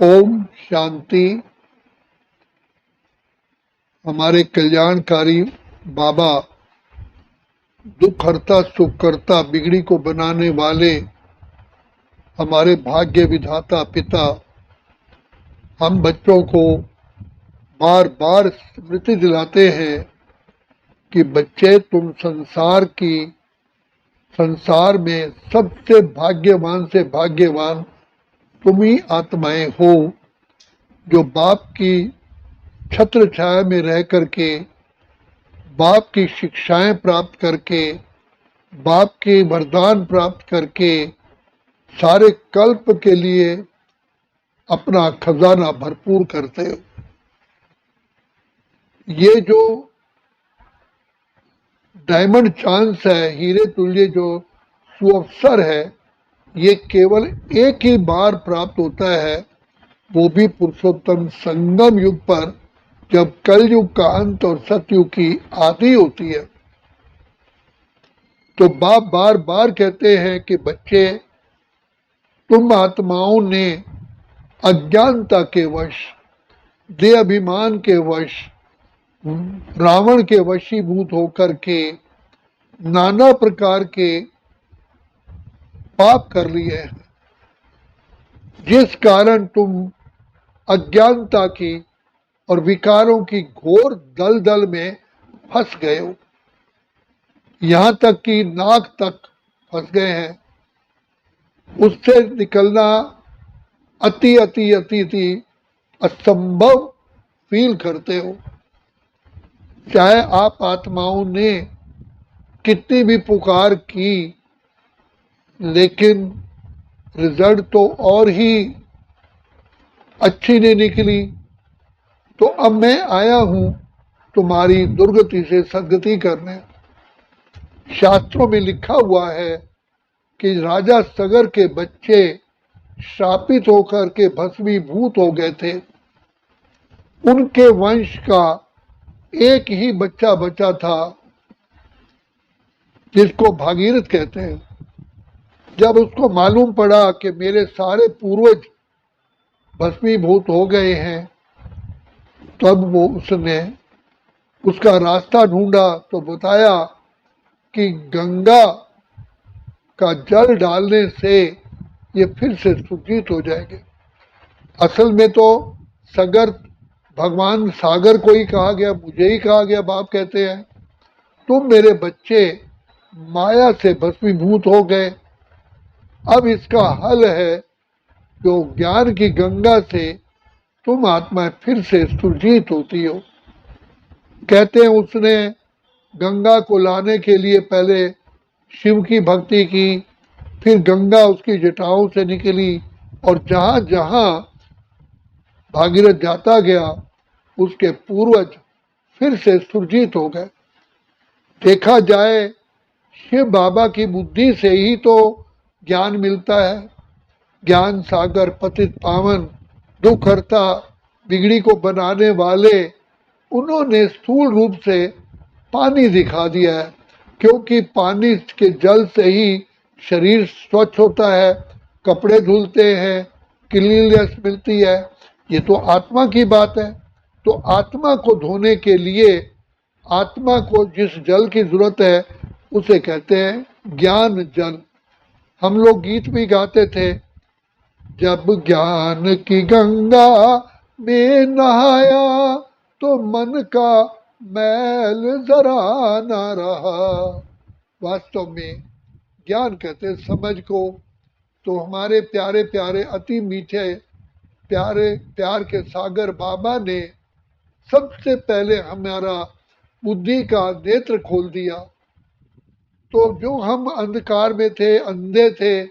ओम शांति। हमारे कल्याणकारी बाबा, दुख हरता सुख करता, बिगड़ी को बनाने वाले हमारे भाग्य विधाता पिता हम बच्चों को बार बार स्मृति दिलाते हैं कि बच्चे, तुम संसार में सबसे भाग्यवान से भाग्यवान तुम ही आत्माएं हो, जो बाप की छत्र छाया में रह करके, बाप की शिक्षाएं प्राप्त करके, बाप के वरदान प्राप्त करके सारे कल्प के लिए अपना खजाना भरपूर करते हो। ये जो डायमंड चांस है, हीरे तुल्य जो सुअवसर है, ये केवल एक ही बार प्राप्त होता है, वो भी पुरुषोत्तम संगम युग पर, जब कलयुग का अंत और सतयुग की आदि होती है। तो बाप बार बार कहते हैं कि बच्चे, तुम आत्माओं ने अज्ञानता के वश, देह अभिमान के वश, रावण के वशीभूत होकर के नाना प्रकार के पाप कर लिए हैं, जिस कारण तुम अज्ञानता की और विकारों की घोर दलदल में फंस गए हो। यहां तक कि नाक तक फंस गए हैं। उससे निकलना अति अति अति अति असंभव फील करते हो। चाहे आप आत्माओं ने कितनी भी पुकार की, लेकिन रिजल्ट तो और ही अच्छी नहीं निकली। तो अब मैं आया हूं तुम्हारी दुर्गति से सदगति करने। शास्त्रों में लिखा हुआ है कि राजा सगर के बच्चे श्रापित होकर के भस्मीभूत हो गए थे। उनके वंश का एक ही बच्चा बचा था, जिसको भागीरथ कहते हैं। जब उसको मालूम पड़ा कि मेरे सारे पूर्वज भस्मीभूत हो गए हैं, तब उसने उसका रास्ता ढूंढा तो बताया कि गंगा का जल डालने से ये फिर से सुजीत हो जाएंगे। असल में तो सगर भगवान सागर को ही कहा गया, मुझे ही कहा गया। बाप कहते हैं तुम मेरे बच्चे माया से भस्मीभूत हो गए, अब इसका हल है जो ज्ञान की गंगा से तुम आत्मा फिर से सुरजीत होती हो। कहते हैं उसने गंगा को लाने के लिए पहले शिव की भक्ति की, फिर गंगा उसकी जटाओं से निकली, और जहां जहां भागीरथ जाता गया उसके पूर्वज फिर से सुरजीत हो गए। देखा जाए, शिव बाबा की बुद्धि से ही तो ज्ञान मिलता है। ज्ञान सागर पतित पावन, दुख हरता, बिगड़ी को बनाने वाले, उन्होंने स्थूल रूप से पानी दिखा दिया है, क्योंकि पानी के जल से ही शरीर स्वच्छ होता है, कपड़े धुलते हैं, क्लीननेस मिलती है। ये तो आत्मा की बात है। तो आत्मा को धोने के लिए आत्मा को जिस जल की जरूरत है उसे कहते हैं ज्ञान जल। हम लोग गीत भी गाते थे, जब ज्ञान की गंगा में नहाया तो मन का मैल जरा न रहा। वास्तव में ज्ञान कहते हैं समझ को। तो हमारे प्यारे प्यारे अति मीठे प्यारे प्यार के सागर बाबा ने सबसे पहले हमारा बुद्धि का नेत्र खोल दिया। तो जो हम अंधकार में थे, अंधे थे,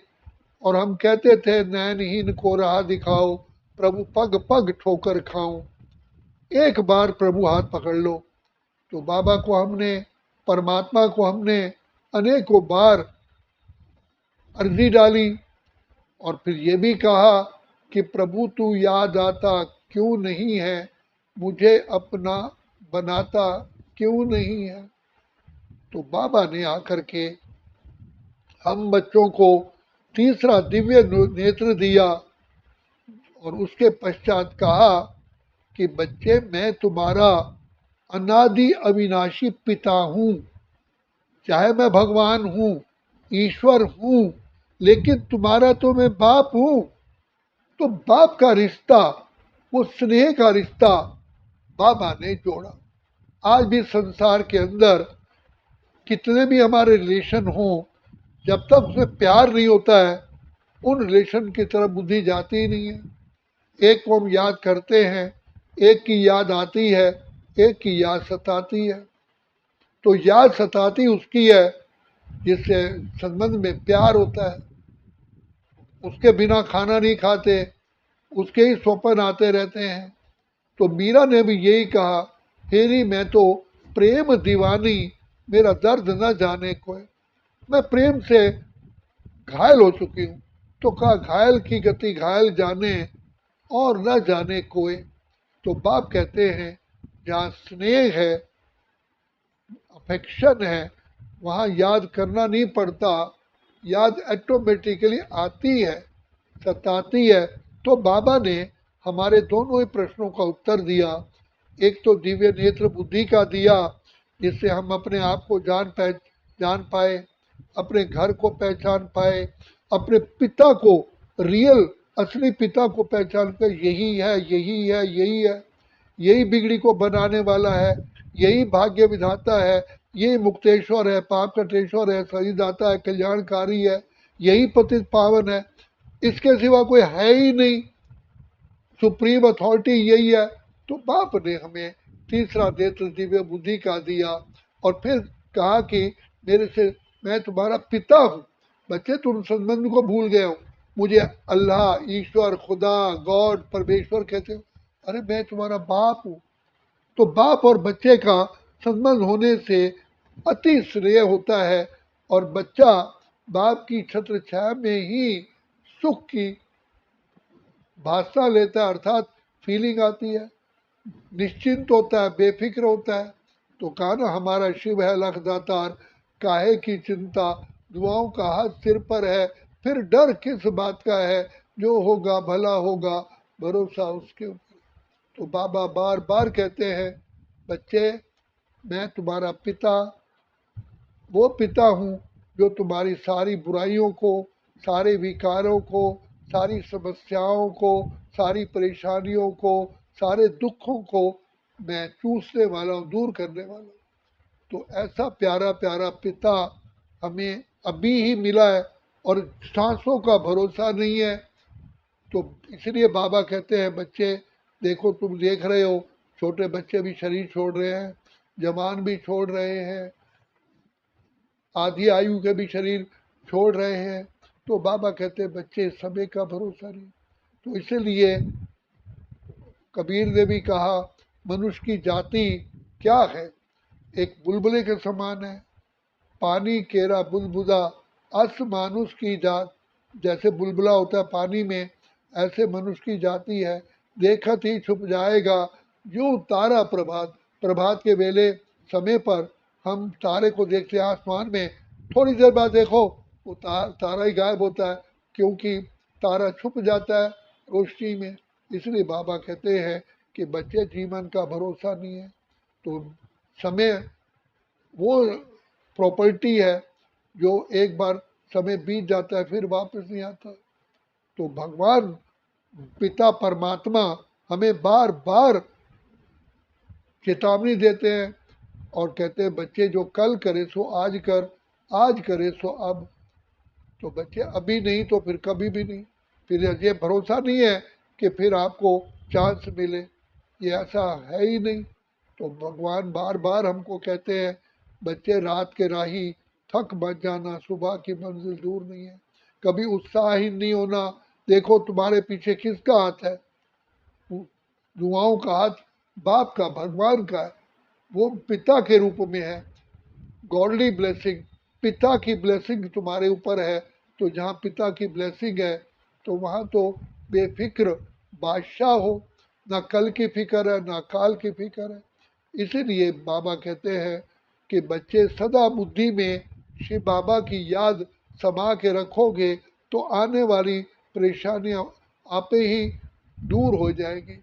और हम कहते थे नैनहीन को राह दिखाओ, प्रभु पग पग ठोकर खाऊं, एक बार प्रभु हाथ पकड़ लो। तो बाबा को हमने, परमात्मा को हमने अनेकों बार अर्जी डाली, और फिर ये भी कहा कि प्रभु तू याद आता क्यों नहीं है, मुझे अपना बनाता क्यों नहीं है। तो बाबा ने आकर के हम बच्चों को तीसरा दिव्य नेत्र दिया, और उसके पश्चात कहा कि बच्चे मैं तुम्हारा अनादि अविनाशी पिता हूँ, चाहे मैं भगवान हूँ, ईश्वर हूँ, लेकिन तुम्हारा तो मैं बाप हूँ। तो बाप का रिश्ता, वो स्नेह का रिश्ता बाबा ने जोड़ा। आज भी संसार के अंदर कितने भी हमारे रिलेशन हो, जब तक उसमें प्यार नहीं होता है, उन रिलेशन की तरफ बुद्धि जाती ही नहीं है। एक को हम याद करते हैं, एक की याद आती है, एक की याद सताती है। तो याद सताती उसकी है जिससे संबंध में प्यार होता है। उसके बिना खाना नहीं खाते, उसके ही स्वप्न आते रहते हैं। तो मीरा ने भी यही कहा, हेरी मैं तो प्रेम दीवानी, मेरा दर्द न जाने कोई। मैं प्रेम से घायल हो चुकी हूँ। तो कहा घायल की गति घायल जाने और न जाने कोई। तो बाप कहते हैं जहाँ स्नेह है, अफेक्शन है, वहाँ याद करना नहीं पड़ता, याद ऑटोमेटिकली आती है, सताती है। तो बाबा ने हमारे दोनों ही प्रश्नों का उत्तर दिया। एक तो दिव्य नेत्र बुद्धि का दिया, जिससे हम अपने आप को जान पाए, अपने घर को पहचान पाए, अपने पिता को, रियल असली पिता को पहचान कर यही है, यही है, यही है, यही बिगड़ी को बनाने वाला है, यही भाग्य विधाता है, यही मुक्तेश्वर है, पाप कटेश्वर है, सहीदाता है, कल्याणकारी है, यही पतित पावन है, इसके सिवा कोई है ही नहीं, सुप्रीम अथॉरिटी यही है। तो बाप ने हमें तीसरा नेत्र दिव्य बुद्धि का दिया और फिर कहा कि मेरे से मैं तुम्हारा पिता हूँ। बच्चे तुम संबंध को भूल गए हो, मुझे अल्लाह, ईश्वर, खुदा, गॉड, परमेश्वर कहते हो। अरे मैं तुम्हारा बाप हूँ। तो बाप और बच्चे का संबंध होने से अति स्नेह होता है और बच्चा बाप की छत्र छाया में ही सुख की भाषा लेता है, अर्थात फीलिंग आती है, निश्चिंत होता है, बेफिक्र होता है। तो कहा ना हमारा शिव है लखदातार, काहे की चिंता, दुआओं का हाथ सिर पर है, फिर डर किस बात का है, जो होगा भला होगा, भरोसा उसके ऊपर। तो बाबा बार बार कहते हैं बच्चे मैं तुम्हारा पिता, वो पिता हूँ जो तुम्हारी सारी बुराइयों को, सारे विकारों को, सारी समस्याओं को, सारी परेशानियों को, सारे दुखों को मैं चूसने वाला हूँ, दूर करने वाला हूँ। तो ऐसा प्यारा प्यारा पिता हमें अभी ही मिला है और सांसों का भरोसा नहीं है। तो इसलिए बाबा कहते हैं बच्चे देखो, तुम देख रहे हो छोटे बच्चे भी शरीर छोड़ रहे हैं, जवान भी छोड़ रहे हैं, आधी आयु के भी शरीर छोड़ रहे हैं। तो बाबा कहते हैं बच्चे समय का भरोसा नहीं। तो इसीलिए कबीर ने भी कहा मनुष्य की जाति क्या है, एक बुलबुले के समान है, पानी केरा बुलबुला, अस मानुष की जात। जैसे बुलबुला होता है पानी में, ऐसे मनुष्य की जाति है, देखत ही छुप जाएगा यूं तारा प्रभात। प्रभात के वेले समय पर हम तारे को देखते हैं आसमान में, थोड़ी देर बाद देखो वो तारा ही गायब होता है, क्योंकि तारा छुप जाता है रोशनी में। इसलिए बाबा कहते हैं कि बच्चे जीवन का भरोसा नहीं है। तो समय वो प्रॉपर्टी है जो एक बार समय बीत जाता है फिर वापस नहीं आता। तो भगवान पिता परमात्मा हमें बार बार चेतावनी देते हैं और कहते हैं बच्चे जो कल करे सो आज कर, आज करे सो अब। तो बच्चे अभी नहीं तो फिर कभी भी नहीं। फिर ये भरोसा नहीं है कि फिर आपको चांस मिले, ये ऐसा है ही नहीं। तो भगवान बार बार हमको कहते हैं बच्चे रात के राही थक मत जाना, सुबह की मंजिल दूर नहीं है। कभी उत्साहहीन नहीं होना। देखो तुम्हारे पीछे किसका हाथ है, दुआओं का हाथ बाप का, भगवान का है, वो पिता के रूप में है। गॉडली ब्लेसिंग, पिता की ब्लेसिंग तुम्हारे ऊपर है। तो जहाँ पिता की ब्लेसिंग है तो वहाँ तो बेफिक्र बादशाह हो, ना कल की फिक्र है ना काल की फिक्र है। इसीलिए बाबा कहते हैं कि बच्चे सदा बुद्धि में शिव बाबा की याद समा के रखोगे तो आने वाली परेशानियाँ आपे ही दूर हो जाएगी।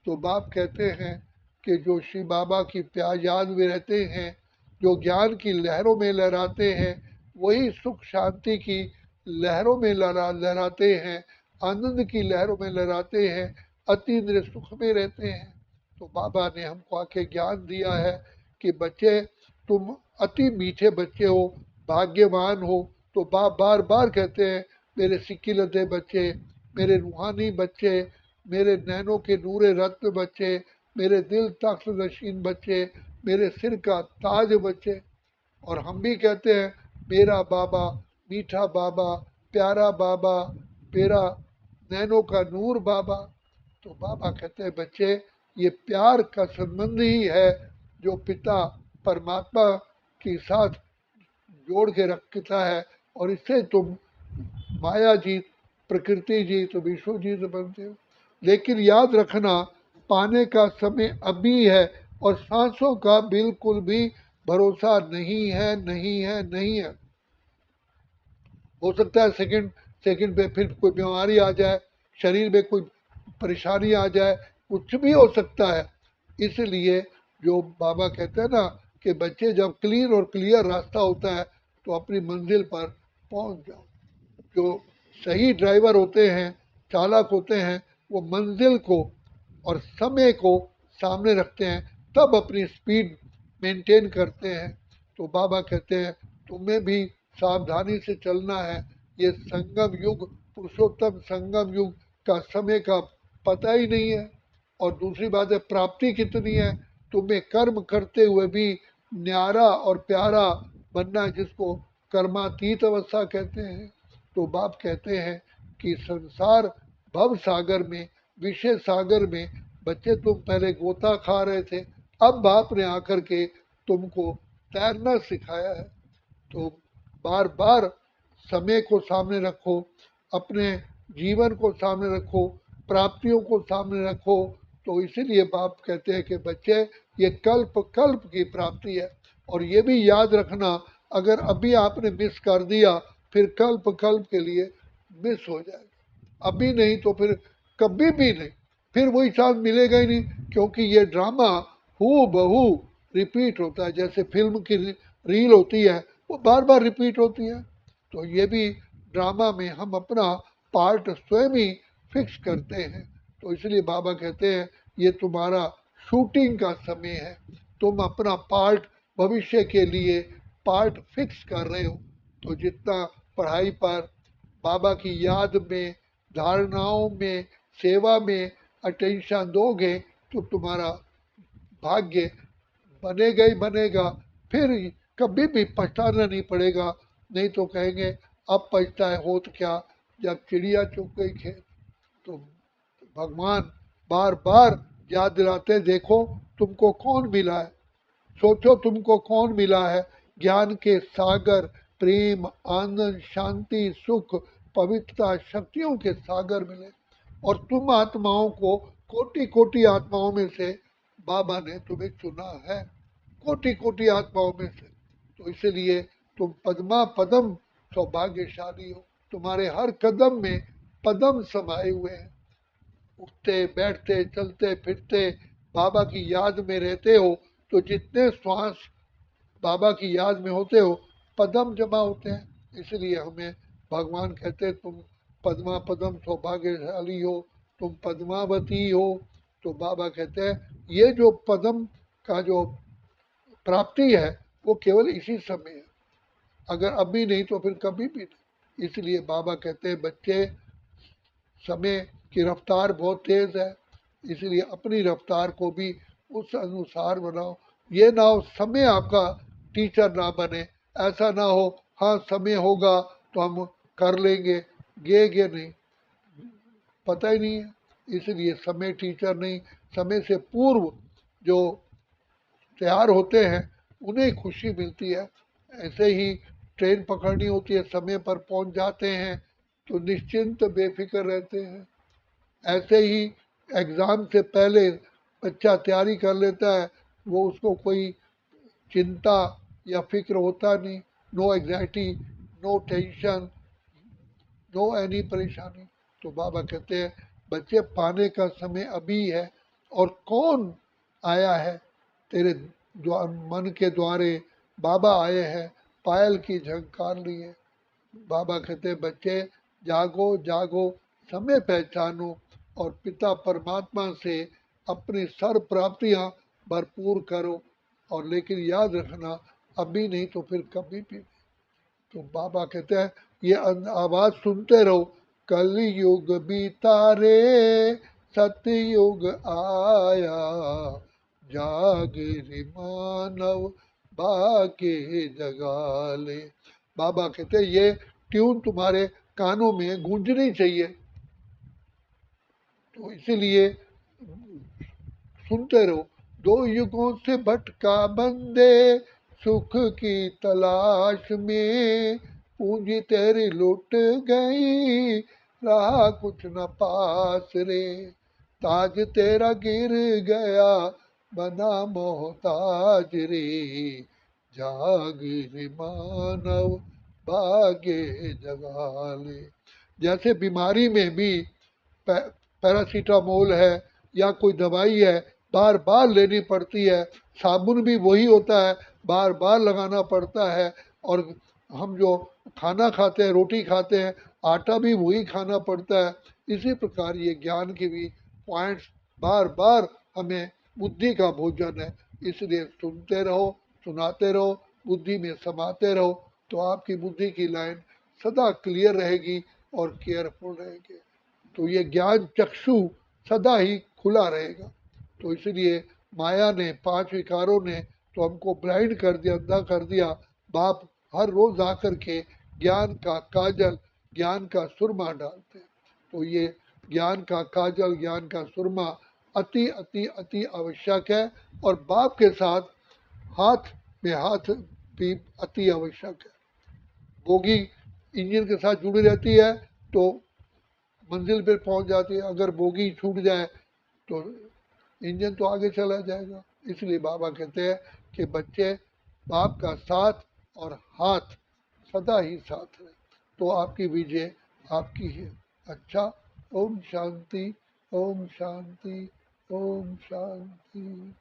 तो बाप कहते हैं कि जो श्री बाबा की प्यार याद में रहते हैं, जो ज्ञान की लहरों में लहराते हैं, वही सुख शांति की लहरों में लहराते हैं, आनंद की लहरों में लहराते हैं, अतीन्द्रिय सुख में रहते हैं। तो बाबा ने हमको आके ज्ञान दिया है कि बच्चे, तुम अति मीठे बच्चे हो, भाग्यवान हो। तो बाप बार बार कहते हैं, मेरे सिक्की लदे बच्चे, मेरे रूहानी बच्चे, मेरे नैनों के नूरे रत्न बच्चे, मेरे दिल तख्त नशीन बच्चे, मेरे सिर का ताज बच्चे। और हम भी कहते हैं, मेरा बाबा, मीठा बाबा, प्यारा बाबा, मेरा नैनों का नूर बाबा। तो बाबा कहते हैं, बच्चे, ये प्यार का संबंध ही है जो पिता परमात्मा के साथ जोड़ के रखता है, और इससे तुम माया जीत, प्रकृति जीत, विश्व जीत बनते हो। लेकिन याद रखना, पाने का समय अभी है, और सांसों का बिल्कुल भी भरोसा नहीं है, नहीं है, नहीं है। हो सकता है सेकंड सेकंड पे फिर कोई बीमारी आ जाए, शरीर में कोई परेशानी आ जाए, कुछ भी हो सकता है। इसलिए जो बाबा कहते हैं ना कि बच्चे जब क्लीन और क्लियर रास्ता होता है तो अपनी मंजिल पर पहुंच जाओ। जो सही ड्राइवर होते हैं, चालक होते हैं, वो मंजिल को और समय को सामने रखते हैं, तब अपनी स्पीड मेंटेन करते हैं। तो बाबा कहते हैं, तुम्हें भी सावधानी से चलना है। ये संगम युग, पुरुषोत्तम संगम युग का समय का पता ही नहीं है। और दूसरी बात है, प्राप्ति कितनी है। तुम्हें कर्म करते हुए भी न्यारा और प्यारा बनना है, जिसको कर्मातीत अवस्था कहते हैं। तो बाप कहते हैं कि संसार भव सागर में, विषय सागर में, बच्चे तुम पहले गोता खा रहे थे, अब बाप ने आकर के तुमको तैरना सिखाया है। तो बार बार समय को सामने रखो, अपने जीवन को सामने रखो, प्राप्तियों को सामने रखो। तो इसीलिए बाप कहते हैं कि बच्चे, ये कल्प कल्प की प्राप्ति है। और ये भी याद रखना, अगर अभी आपने मिस कर दिया, फिर कल्प कल्प के लिए मिस हो जाएगा। अभी नहीं तो फिर कभी भी नहीं, फिर वही चांस मिलेगा ही नहीं। क्योंकि ये ड्रामा हू बहू रिपीट होता है, जैसे फिल्म की रील होती है, वो बार बार रिपीट होती है। तो ये भी ड्रामा में हम अपना पार्ट स्वयं ही फिक्स करते हैं। तो इसलिए बाबा कहते हैं, ये तुम्हारा शूटिंग का समय है, तुम अपना पार्ट भविष्य के लिए पार्ट फिक्स कर रहे हो। तो जितना पढ़ाई पर, बाबा की याद में, धारणाओं में, सेवा में अटेंशन दोगे, तो तुम्हारा भाग्य बनेगा ही बनेगा। फिर कभी भी पछताना नहीं पड़ेगा। नहीं तो कहेंगे, अब पछताए होत क्या, जब चिड़िया चुग गई खेत। तो भगवान बार बार याद दिलाते, देखो तुमको कौन मिला है, सोचो तुमको कौन मिला है। ज्ञान के सागर, प्रेम, आनंद, शांति, सुख, पवित्रता, शक्तियों के सागर मिले। और तुम आत्माओं को, कोटि कोटि आत्माओं में से बाबा ने तुम्हें चुना है, कोटि कोटि आत्माओं में से। तो इसलिए तुम पद्मा पदम सौभाग्यशाली हो। तुम्हारे हर कदम में पदम समाये हुए हैं। उठते बैठते चलते फिरते बाबा की याद में रहते हो, तो जितने श्वास बाबा की याद में होते हो, पदम जमा होते हैं। इसलिए हमें भगवान कहते हैं, तुम पद्मा पदम सौभाग्यशाली हो, तुम पद्मावती हो। तो बाबा कहते हैं, ये जो पदम का जो प्राप्ति है, वो केवल इसी समय है। अगर अभी नहीं तो फिर कभी भी नहीं। इसलिए बाबा कहते हैं, बच्चे, समय की रफ्तार बहुत तेज है, इसलिए अपनी रफ्तार को भी उस अनुसार बनाओ। ये ना हो समय आपका टीचर ना बने। ऐसा ना हो, हाँ समय होगा तो हम कर लेंगे, गे नहीं, पता ही नहीं है। इसलिए समय टीचर नहीं, समय से पूर्व जो तैयार होते हैं उन्हें खुशी मिलती है। ऐसे ही ट्रेन पकड़नी होती है, समय पर पहुंच जाते हैं तो निश्चिंत बेफिक्र रहते हैं। ऐसे ही एग्ज़ाम से पहले बच्चा तैयारी कर लेता है, वो उसको कोई चिंता या फिक्र होता नहीं। No anxiety, no tension, no any परेशानी। तो बाबा कहते हैं, बच्चे पाने का समय अभी है। और कौन आया है तेरे मन के द्वारे? बाबा आए हैं पायल की झंकार लिए। बाबा कहते हैं बच्चे जागो जागो, समय पहचानो और पिता परमात्मा से अपनी सर्व प्राप्तियां भरपूर करो। और लेकिन याद रखना, अभी नहीं तो फिर कभी भी नहीं। तो बाबा कहते हैं ये आवाज सुनते रहो, कलयुग बीता रे सतयुग आया, जाग रे मानव भाग्य जगा ले। बाबा कहते हैं ये ट्यून तुम्हारे कानों में गूंजनी चाहिए। तो इसीलिए सुनते रहो। दो युगों से भटका बंदे सुख की तलाश में, पूंजी तेरी लुट गई रहा कुछ न पास रे, ताज तेरा गिर गया बना मोहताज रे, जाग रे मानव भाग्य जगा ले। जैसे बीमारी में भी पैरासीटामोल है या कोई दवाई है, बार बार लेनी पड़ती है। साबुन भी वही होता है, बार बार लगाना पड़ता है। और हम जो खाना खाते हैं, रोटी खाते हैं, आटा भी वही खाना पड़ता है। इसी प्रकार ये ज्ञान के भी पॉइंट्स बार बार हमें बुद्धि का भोजन है। इसलिए सुनते रहो, सुनाते रहो, बुद्धि में समाते रहो, तो आपकी बुद्धि की लाइन सदा क्लियर रहेगी और केयरफुल रहेगी। तो ये ज्ञान चक्षु सदा ही खुला रहेगा। तो इसलिए माया ने, पांच विकारों ने तो हमको ब्लाइंड कर दिया, अंधा कर दिया। बाप हर रोज आकर के ज्ञान का काजल, ज्ञान का सुरमा डालते हैं। तो ये ज्ञान का काजल, ज्ञान का सुरमा अति अति अति आवश्यक है। और बाप के साथ हाथ में हाथ भी अति आवश्यक है। बोगी इंजन के साथ जुड़ी रहती है तो मंजिल पर पहुंच जाती है। अगर बोगी छूट जाए तो इंजन तो आगे चला जाएगा। इसलिए बाबा कहते हैं कि बच्चे बाप का साथ और हाथ सदा ही साथ रहे, तो आपकी विजय आपकी है। अच्छा, ओम शांति, ओम शांति, ओम शांति।